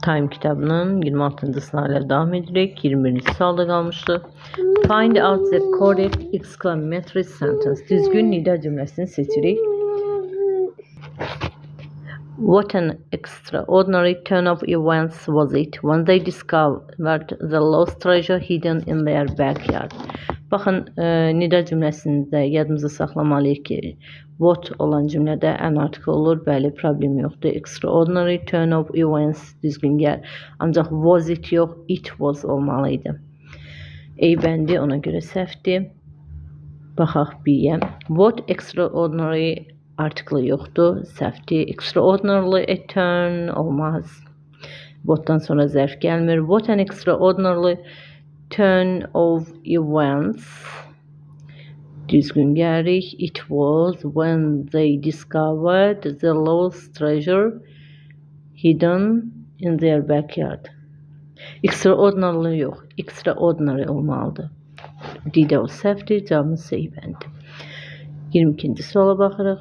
Time kitabının 26. sınavıyla devam edirik. 21. sualda qalmışdı. Find out the correct exclamatory sentence. Düzgün nida cümlesini seçirik. What an extraordinary turn of events was it when they discovered the lost treasure hidden in their backyard. Baxın, nida cümləsində yadımıza saxlamalıyıq ki, what olan cümlədə an article olur. Bəli, problem yoxdur. Extraordinary turn of events düzgün gəl. Ancaq was it yox, it was olmalıydı. A bəndi ona görə səhvdir. Baxaq B-yə. What extraordinary article yoxdur, səhvdir. Extraordinarily a turn olmaz. What'dan sonra zərf gəlmir. What an extraordinarily turn of events düzgün gəlirik. It was when they discovered the lost treasure hidden in their backyard. Extraordinarily yox, extraordinary olmalıdır. D-də o səhvdir, cavabımız C bəndi. 22. suala baxırıq.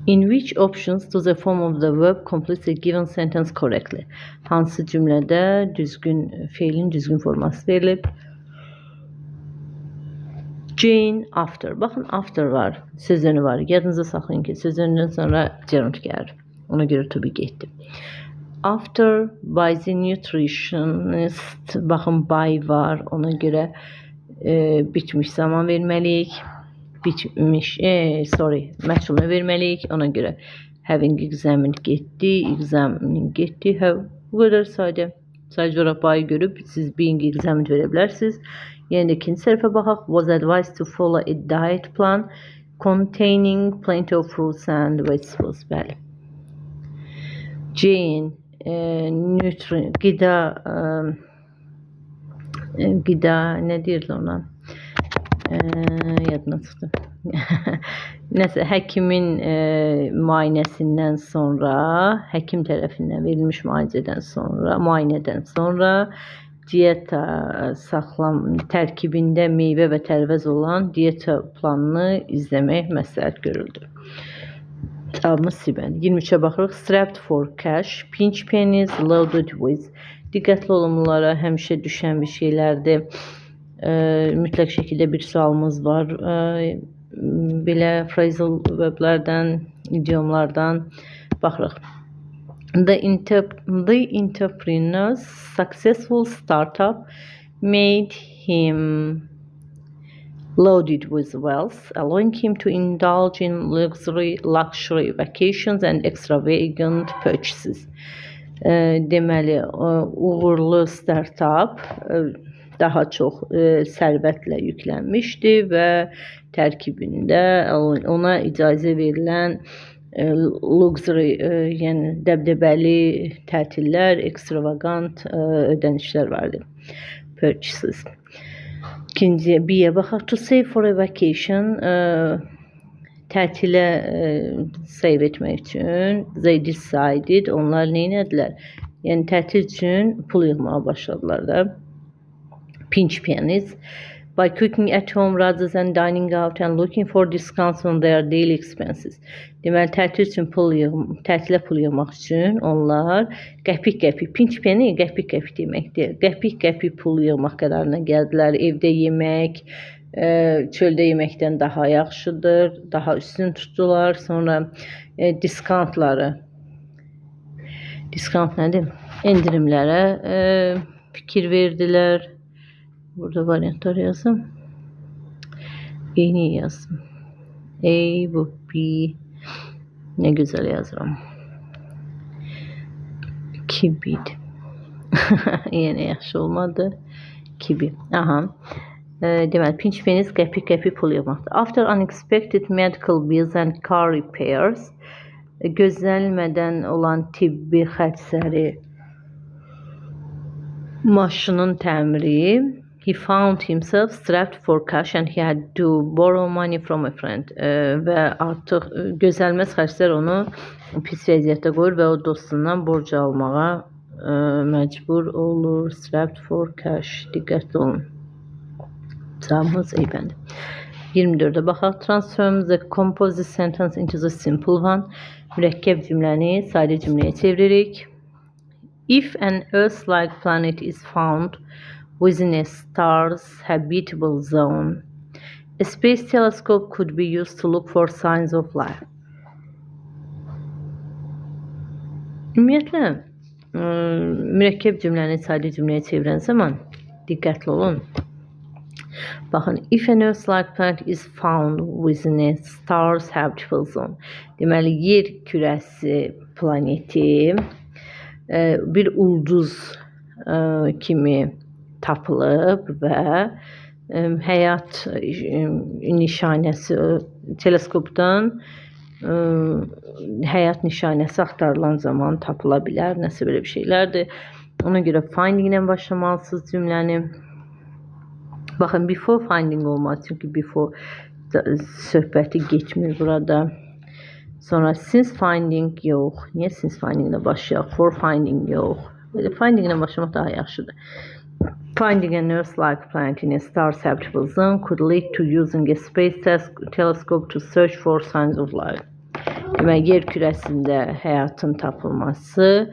In which options does the form of the verb complete the given sentence correctly? Hansı cümlədə düzgün feilin düzgün forması verilib? Jane after. Baxın, after var, sözünü var. Yadınıza saxlayın ki, sözündən sonra gerund gəlir. Ona görə to be getdi. After by the nutritionist. Baxın, by var. Ona görə bitmiş zaman verməliyik. Məchulunu verməliyik. Ona görə having examined getdi, examining getdi. Bu qədər sadə. Sadəcə olaraq bayı görüb siz being examined verə bilərsiniz. Yəni də ikinci sərfə baxaq. Was advised to follow a diet plan containing plenty of fruits and vegetables. Bəli. Jane qida nə deyirlər ona? Yadına çıxdı. Nəsə, həkimin müayinəsindən sonra, həkim tərəfindən verilmiş müayinədən sonra diyeta tərkibində meyvə və tərvəz olan diyeta planını izləmək məsləhət görüldü. Cavabımız C bəndi. 23-ə baxırıq. Strapped for cash, pinch pennies, loaded with. Diqqətli olun, bunlara həmişə düşən bir şeylərdir. Mütləq şəkildə bir sualımız var. Belə phrasal verblərdən, idiomlardan baxırıq. The entrepreneur's successful startup made him loaded with wealth, allowing him to indulge in luxury vacations and extravagant purchases. Deməli, uğurlu startup daha çox sərvətlə yüklənmişdi və tərkibində ona icazə verilən luxury, yəni dəbdəbəli tətillər, ekstravagant ödənişlər vardı. Purchases. İkinciyə, B-yə baxaq. To save for a vacation, tətilə save etmək üçün they decided, onlar neynədilər? Yəni tətil üçün pul yığmağa başladılar da. Pinch pennies. By cooking at home rather than dining out and looking for discounts on their daily expenses. Deməli, tətil üçün tətilə pul yığmaq üçün onlar qəpik-qəpik, pinch penny qəpik-qəpik deməkdir. Qəpik-qəpik pul yığmaq qərarına gəldilər. Evdə yemək, çöldə yeməkdən daha yaxşıdır, daha üstün tutdular. Sonra diskantları, diskant nədir? Endirimlərə fikir verdilər. Burada variantlar yazdım. Eyni yazdım. A, bu B. Ne güzel yazıram. Kibid. Yine yaxşı olmadı. Kibid. Aha. Deməli, pinch pennies qəpik-qəpik pul yığmaqdır. After unexpected medical bills and car repairs, gözlənilmədən olan tibbi xərcləri, maşının təmiri, he found himself strapped for cash and he had to borrow money from a friend. Və artıq gözlənilməz xərclər onu pis vəziyyətdə qoyur və o dostundan borc almağa məcbur olur. Strapped for cash. Diqqətli olun. Cavabımız A bəndi. 24'e baxaq. Transform the composite sentence into the simple one. Mürəkkəb cümləni sadə cümləyə çeviririk. If an Earth-like planet is found within a star's habitable zone, a space telescope could be used to look for signs of life. Ümumiyyətlə, mürəkkəb cümləni sadə cümləyə çevirən zaman diqqətli olun. Baxın, if an Earth-like planet is found within a star's habitable zone. Deməli, yer kürəsi planeti bir ulduz kimi tapılıb və həyat nişanəsi teleskopdan həyat nişanəsi axtarılan zaman tapıla bilər, nəsə belə bir şeylərdir. Ona görə finding ilə başlamalısınız cümləni. Baxın, before finding olmaz, çünki before söhbəti geçmir burada. Sonra since finding yox. Niyə since finding ilə başlayaq? For finding yox. Finding ilə başlamaq daha yaxşıdır. Finding an Earth-like planet in a star's habitable zone could lead to using a space telescope to search for signs of life. Demək, yer kürəsində həyatın tapılması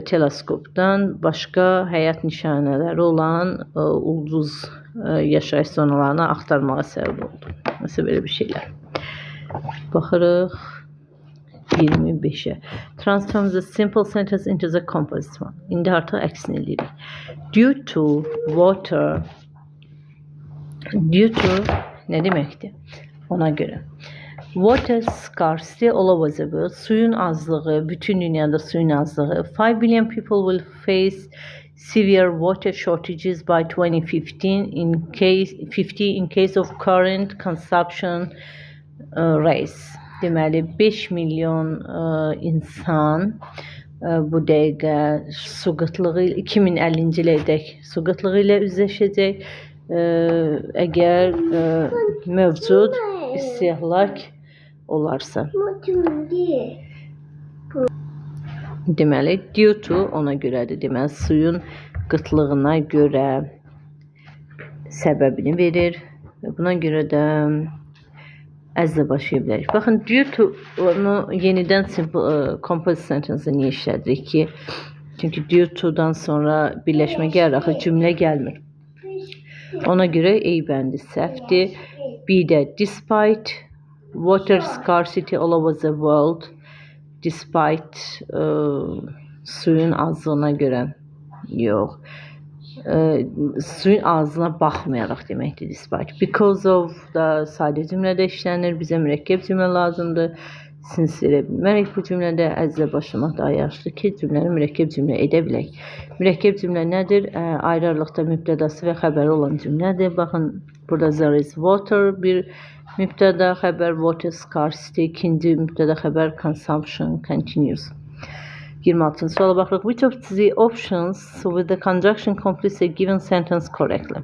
teleskopdan başqa həyat nişanələri olan ulduz yaşayış zonalarını axtarmağa səbəb oldu. Nəsə belə bir şeylər. Baxırıq 25'e. Transform the simple sentence into the composite one. İndi artıq əksini edirik. Due to water. Due to nə deməkdir? Ona görə. Water scarcity all over the world. Suyun azlığı, bütün dünyada suyun azlığı. 5 billion people will face severe water shortages by 2015 in case of current consumption rates. Deməli, 5 milyon insan bu dəqiqə su qıtlığı 2050-ci ilədək su qıtlığı ilə üzləşəcək əgər mövcud istehlak olarsa. Deməli, due to ona görədir. Deməli, suyun qıtlığına görə səbəbini verir və buna görə də əzlə başlaya bilərik. Baxın, due to onu yenidən simple composite sentence niyə işlədirik ki? Çünki due to'dan sonra birləşmə gəlir, axı cümlə gəlmir. Ona görə A bəndi səhvdir. Bir də despite water scarcity all over the world, despite suyun azlığına görə yox. Suyun azlığına baxmayaraq deməkdir despite. Because of da sadə cümlədə işlənir. Bizə mürəkkəb cümlə lazımdır. Since verə bilmərik bu cümlədə. Əzlə başlamaq daha yaxşıdır ki, cümləni mürəkkəb cümlə edə bilək. Mürəkkəb cümlə nədir? Ayrı-ayrılıqda mübtədası və xəbəri olan cümlədir. Baxın, burada there is water bir mübtəda xəbər, water scarcity ikinci mübtəda xəbər, consumption continues. 26. suala baxırıq. Which of the options with the conjunction completes a given sentence correctly?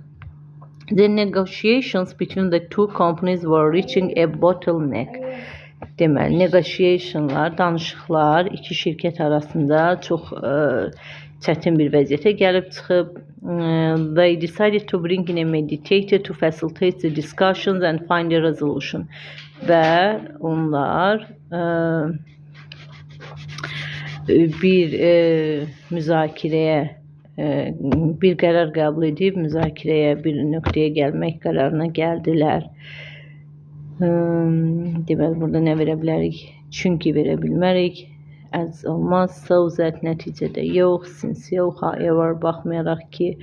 The negotiations between the two companies were reaching a bottleneck. Deməli, negotiationlar, danışıqlar iki şirkət arasında çox çətin bir vəziyyətə gəlib çıxıb. They decided to bring in a mediator to facilitate the discussions and find a resolution. Və onlar bir müzakirəyə bir qərar qəbul edib müzakirəyə bir nöqtəyə gəlmək qərarına gəldilər. Deməli, burada nə verə bilərik? Çünki verə bilmərik. As olmaz. So that nəticədə yox. Since yox. However, baxmayaraq ki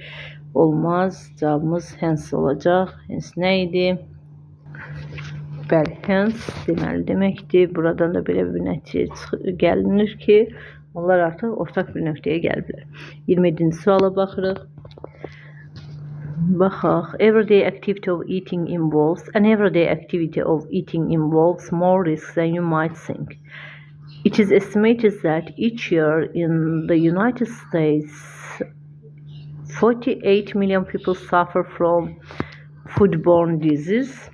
olmaz. Cavabımız hence olacaq. Hence nə idi? Bəli, hence deməli deməkdir. Buradan da belə bir nəticə gəlinir ki onlar artıq ortaq bir nöqtəyə gəliblər. 27-ci suala baxırıq. Baxaq. Everyday activity of eating involves more risks than you might think. It is estimated that each year in the United States 48 million people suffer from foodborne disease.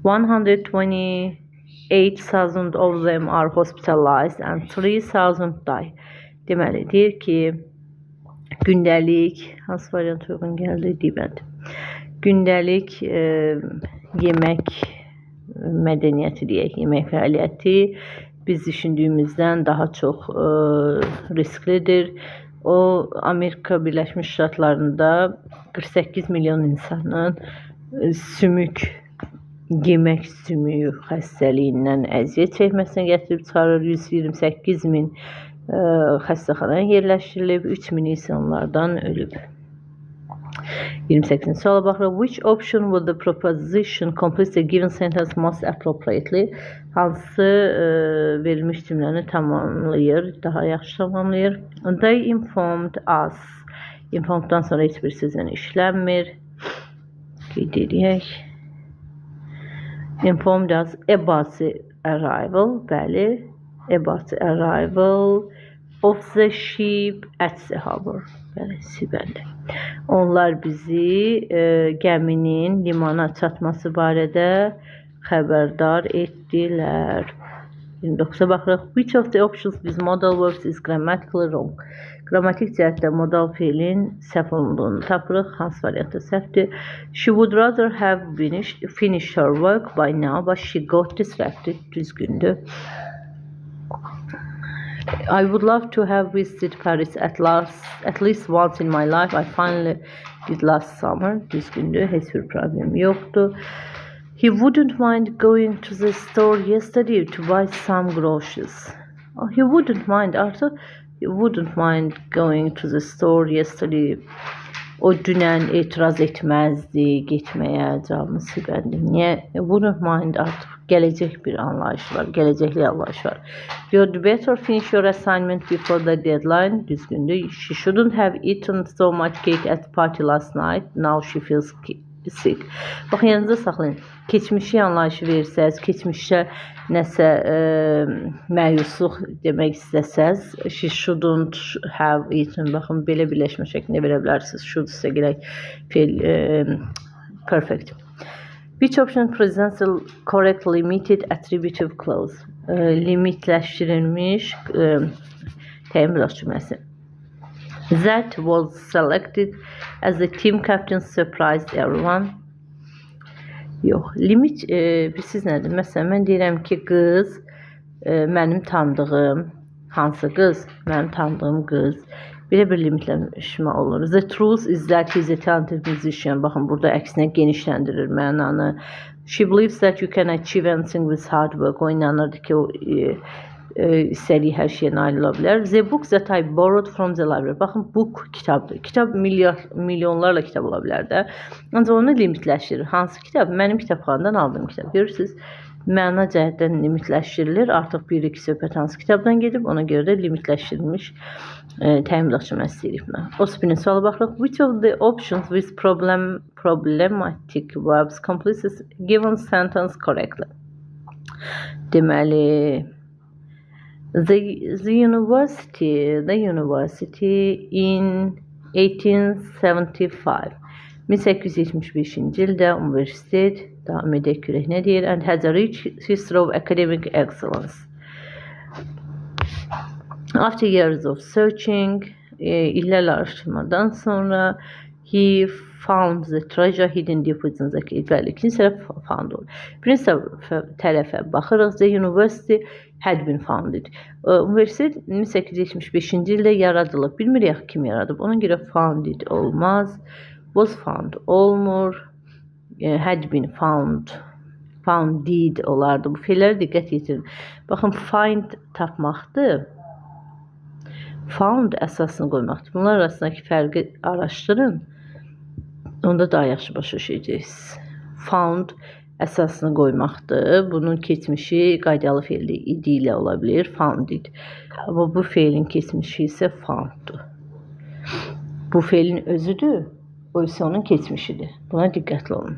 128,000 of them are hospitalized and 3,000 die. Deməli, deyir ki, gündəlik, hansı variant uyğun gəldi, deyəndə. Gündəlik yemək mədəniyyəti deyək, yemək fəaliyyəti biz düşündüyümüzdən daha çox risklidir. O Amerika Birləşmiş Ştatlarında 48 milyon insanın sümük yemək sümüyü xəstəliyindən əziyyət çəkməsinə gətirib çıxarır. 128 min xəstəxanaya yerləşdirilib, 3 min isə onlardan ölüb. 28-ci suala baxırıq. Which option would the proposition complete the given sentence most appropriately? Hansı verilmiş cümləni tamamlayır, daha yaxşı tamamlayır? They informed us. Informeddan sonra heç bir sözlə işlənmir. Qeyd edək. Informed us about the arrival. Bəli. About the arrival of the ship at the harbor. Bəli, Sibəlli. Onlar bizi gəminin limana çatması barədə xəbərdar etdilər. 29-a baxırıq. Which of the options with modal verbs is grammatically wrong? Qrammatik cəhətdə modal feilin səhv olunduğunu tapırıq. Hansı variantda səhvdir? She would rather have finished her work by now, but she got distracted. Düzgündür. I would love to have visited Paris at least once in my life. I finally did last summer. Düzgündür. Heç bir problem yoxdur. He wouldn't mind going to the store yesterday to buy some groceries. Oh, he wouldn't mind artıq. He wouldn't mind going to the store yesterday. O dünən etiraz etməzdi getməyə, cavabı Sibəldir. Niyə? Wouldn't mind artıq gələcək bir anlayış var, gələcəkli anlayış var. You'd better finish your assignment before the deadline. Düzgündür. She shouldn't have eaten so much cake at the party last night. Now she feels sick. Baxın, yanınızda saxlayın. Keçmişi anlayışı verirsəz, keçmişə nəsə məyusluq demək istəsəz, she shouldn't have eaten. Baxın, belə birləşmə şəklində verə bilərsiniz. Should isə gələk feil perfect. Which option presents the correct limited attributive clause? Limitləşdirilmiş təyin biraz cümləsi. That was selected as the team captain surprised everyone. Yox, limit siz nədir? Məsələn, mən deyirəm ki, qız mənim tanıdığım, hansı qız? Mənim tanıdığım qız. Belə bir limitləşmə olur. The truth is that he is a talented musician. Baxın, burada əksinə genişləndirir mənanı. She believes that you can achieve anything with hard work. O inanırdı ki, o istədiyi hər şeyə nail ola bilər. The book that I borrowed from the library. Baxın, book kitabdır. Kitab milyonlarla kitab ola bilər də. Ancaq onu limitləşdirir. Hansı kitab? Mənim kitabxanadan aldığım kitab. Görürsünüz, məna cəhətdən limitləşdirilir. Artıq bir-iki söhbət hansı kitabdan gedib, ona görə də limitləşdirilmiş təyin cümləsi deyirik buna. 31-ci suala baxırıq. Which of the options with problematic verbs completes given sentence correctly? Deməli, The university in 1875. 1875-ci ildə universitet davam edək görək nə deyir? And has a rich history of academic excellence. After years of searching, illərlə araşdırmadan sonra he found the treasure hidden deep within the cave. Bəli, ikinci tərəf found olur. Birinci tərəfə baxırıq. The university had been founded. Universitet 1875-ci ildə yaradılıb. Bilmirik kim yaradıb. Ona görə founded olmaz. Was found olmur. Had been found. Founded olardı. Bu feillərə diqqət yetirin. Baxın, find tapmaqdır. Found əsasını qoymaqdır. Bunlar arasındakı fərqi araşdırın. Onda daha yaxşı başa düşəcəksiniz. Found əsasını qoymaqdır. Bunun keçmişi qaydalı feil idi ilə ola bilər. Founded. Amma bu feilin keçmişi isə founddur. Bu feilin özüdür. O isə onun keçmişidir. Buna diqqətli olun.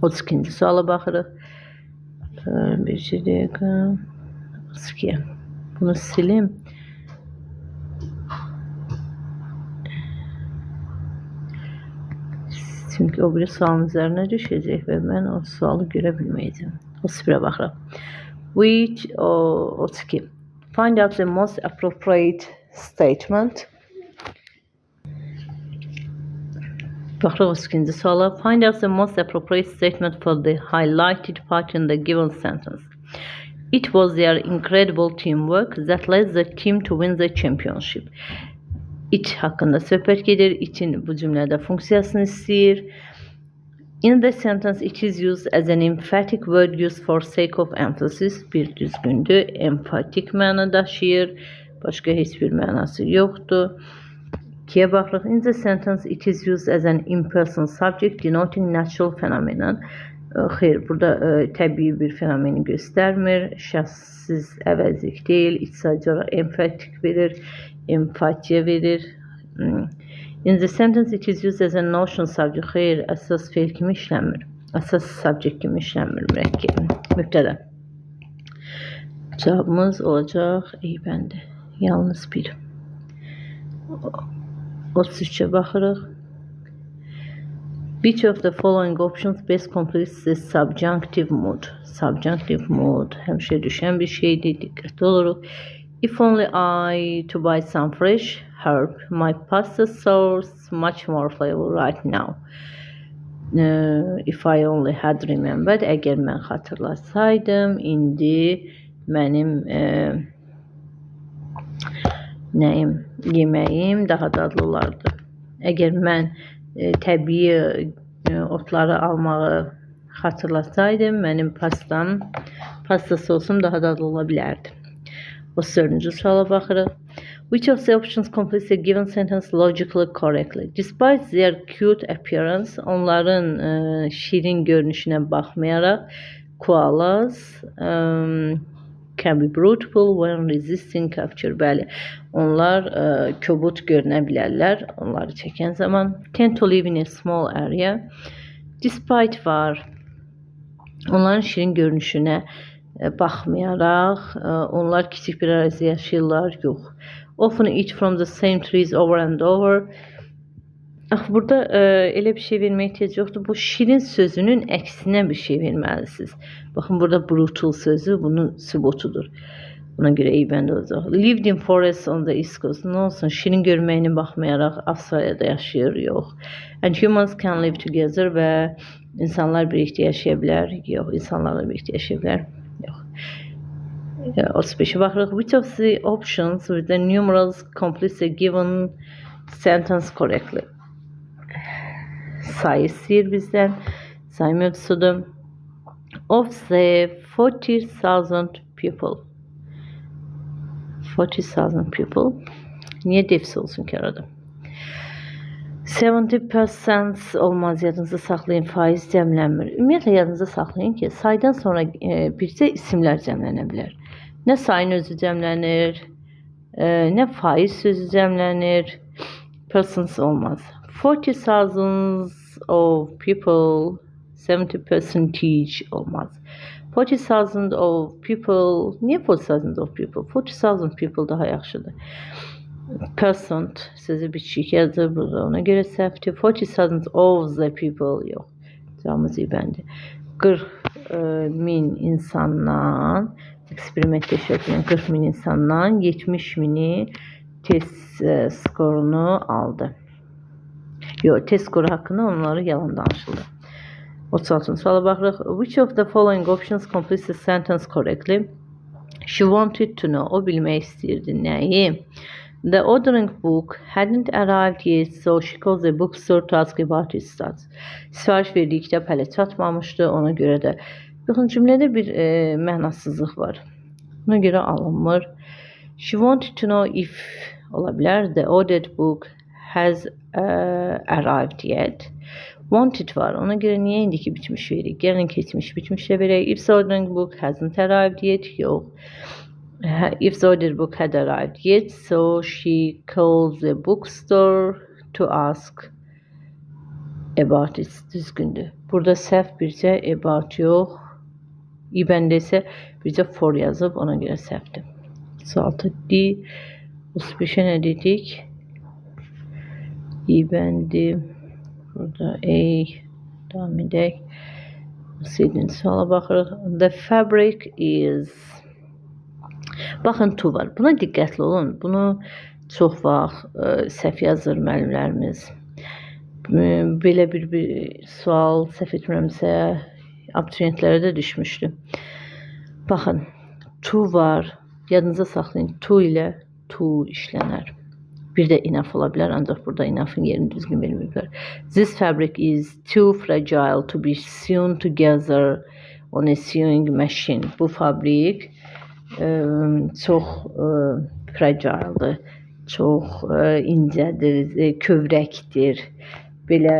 32-ci suala baxırıq. Bir dəqiqə. 32. Bunu silim. Çünki o biri sualın üzərinə düşəcək və mən o sualı görə bilməyəcəm. 31-ə baxırıq. Which 32. Find out the most appropriate statement. Baxırıq 32-ci suala. Find out the most appropriate statement for the highlighted part in the given sentence. It was their incredible teamwork that led the team to win the championship. It hakkında söhbət gedir. It'in bu cümlədə funksiyasını istəyir. In the sentence, it is used as an emphatic word used for sake of emphasis. Bir düzgündür. Empatik məna daşıyır. Başqa heç bir mənası yoxdur. İkiyə baxırıq. In the sentence, it is used as an impersonal subject denoting natural phenomenon. Xeyr, burada təbii bir fenomeni göstərmir. Şəxssiz əvəzlik deyil. İçsadici olaraq empatik verir. Empatiya verir. In the sentence, it is used as a notion subject. Xeyr, əsas feil kimi işlənmir. Əsas subject kimi işlənmir. Mübtədə. Cavabımız olacaq eybəndi. Yalnız bir. 33-ə baxırıq. Which of the following options best completes the subjunctive mood? Subjunctive mood həmişə düşən bir şeydir. Diqqətli oluruq. If only I to buy some fresh herb, my pasta sours much more flavor right now. If I only had remembered, əgər mən xatırlasaydım, indi mənim yeməyim daha dadlı olardı. Əgər mən təbii otları almağı xatırlasaydım, mənim pasta sosum daha dadlı ola bilərdi. 34-cü suala baxırıq. Which of the options completes a given sentence logically correctly? Despite their cute appearance, onların şirin görünüşünə baxmayaraq, koalas can be brutal when resisting capture. Bəli, onlar kobud görünə bilərlər, onları çəkən zaman. Tend to live in a small area. Despite var, onların şirin görünüşünə baxmayaraq, onlar kiçik bir ərazidə yaşayırlar, yox. Often eat from the same trees over and over. Burada elə bir şey verməyə ehtiyac yoxdur. Bu şirin sözünün əksinə bir şey verməlisiniz. Baxın, burada brutal sözü bunun sübutudur. Buna görə eybəndə olacaq. Lived in forests on the east coast. Nə olsun, şirin görməyinə baxmayaraq Avstraliyada yaşayır, yox. And humans can live together və insanlar birlikdə yaşaya bilər, yox. İnsanlarla birlikdə yaşaya bilər, yox. 35'e baxırıq. Which of the options with the numerals completes a given sentence correctly? Sayı istəyir bizdən. Sayı mövzusudur. Of the 40,000 people. 40,000 people. Niyə defs olsun ki arada? 70% olmaz, yadınızda saxlayın, faiz cəmlənmir. Ümumiyyətlə yadınızda saxlayın ki, saydan sonra bircə isimlər cəmlənə bilər. Nə sayın özü cəmlənir, nə faiz sözü cəmlənir, persons olmaz. 40,000 of people, 70% olmaz. 40,000 of people, niyə 40,000 of people? 40,000 people daha yaxşıdır. Percent sözü biçik yazır burada, ona görə səhvdir. 40,000 of the people, yox. Cavabımız eybəndi. 40.000 insandan, eksperimentdə işlədilən 40.000 insandan 70.000'i test skorunu aldı. Yox, test skoru haqqında onları yalan danışıldı. 36-cı suala baxırıq. Which of the following options completes the sentence correctly? She wanted to know. O bilmək istəyirdi nəyi? The ordering book hadn't arrived yet, so she called the bookstore to ask about its stats. Sifariş verdiyi kitab hələ çatmamışdı, ona görə də. Baxın, cümlədə bir mənasızlıq var. Ona görə alınmır. She wanted to know if ola bilər. The ordered book has arrived yet. Wanted var. Ona görə niyə indiki bitmiş veririk? Gəlin keçmiş bitmişlə verək. If the ordering book hasn't arrived yet, yox. If the ordered book had arrived yet, so she called the bookstore to ask about it. Düzgündür. Burada səhv bircə about yox. İbəndə isə bircə for yazıb, ona görə səhvdir. 36D. 35'e nə dedik? İbəndi. Burada A. Davam edək. 37-ci suala baxırıq. The fabric is... Baxın, to var. Buna diqqətli olun. Bunu çox vaxt səhv yazır müəllimlərimiz. Belə bir sual səhv etmirəmsə abituriyentlərə də düşmüşdü. Baxın, to var. Yadınıza saxlayın. To ilə to işlənər. Bir də enough ola bilər, ancaq burada enough'ın yerini düzgün verməyiblər. This fabric is too fragile to be sewn together on a sewing machine. Bu fabrik çox fragiledir, çox incədir, kövrəkdir. Belə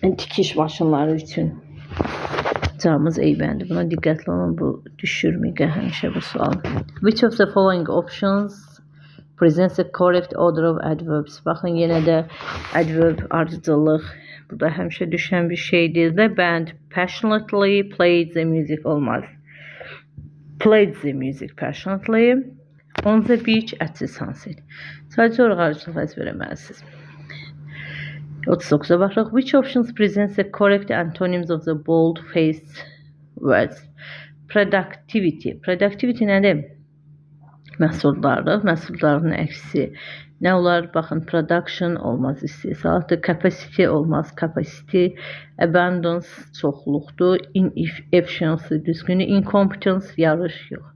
tikiş maşınları üçün Camız eybəndir. Buna diqqətli olun, bu düşürməyək həmişə bu sual. Which of the following options presents the correct order of adverbs? Baxın, yenə də adverb ardıcıllıq burada həmişə düşən bir şeydir. The band passionately played the music olmaz. Played the music passionately on the beach at the sunset. Sadəcə olaraq ardıcılıq əzbərləməlisiniz. 39'a baxırıq. Which options presents the correct antonyms of the bold-faced words? Productivity. Productivity nədir? Məhsuldarlıq. Məhsuldarlığın əksi nə olar? Baxın, production olmaz, istehsalatdır. Capacity olmaz, capacity. Abundance çoxluqdur. Inefficiency düzgünü. Incompetence yarış yox.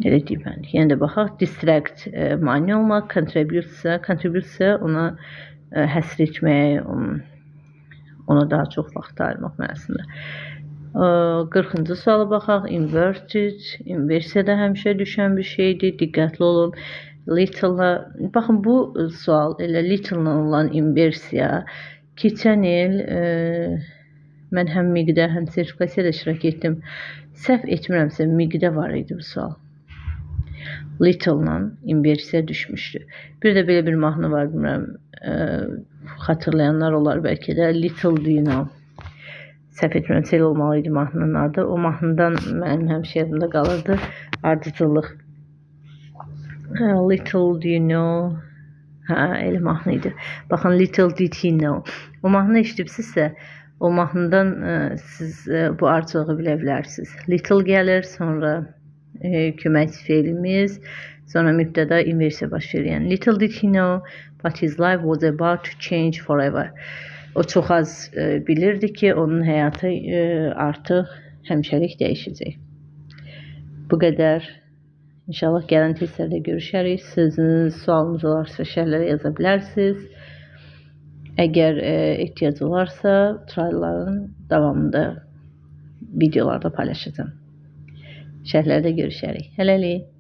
Elə deyim mən. Yenə də baxaq. Distract mane olmaq. Contribute ona həsr etmək, ona daha çox vaxt ayırmaq mənasında. 40-cı suala baxaq. Inverted. İnversiyada həmişə düşən bir şeydir. Diqqətli olun. Little-la, baxın bu sual elə little-la olan inversiya. Keçən il mən həm miqdə, həm sertifikasiyada iştirak etdim. Səhv etmirəmsə, miqdə var idi bu sual. Little-la inversiya düşmüşdü. Bir də belə bir mahnı var, bilmirəm, xatırlayanlar olar bəlkə də. Little do you know. Səhv etmirəmsə elə olmalıydı mahnının adı. O mahnıdan mənim həmişə yadımda qalırdı. Ardıcıllıq. Little do you know. Elə mahnı idi. Baxın, little did he know. O mahnı eşidibsizsə, o mahnıdan siz bu ardıcılığı bilə bilərsiniz. Little gəlir, sonra köməkçi feilimiz, sonra mübtəda inversiya baş verir. Yəni, little did he know but his life was about to change forever. O çox az bilirdi ki, onun həyatı artıq həmişəlik dəyişəcək. Bu qədər. İnşallah gələn testlərdə görüşərik. Sözünüz, sualınız olarsa şərhlərə yaza bilərsiniz. Əgər ehtiyac olarsa, trialların davamında videolarda paylaşacağım. Şərhlərdə görüşərik. Hələlik.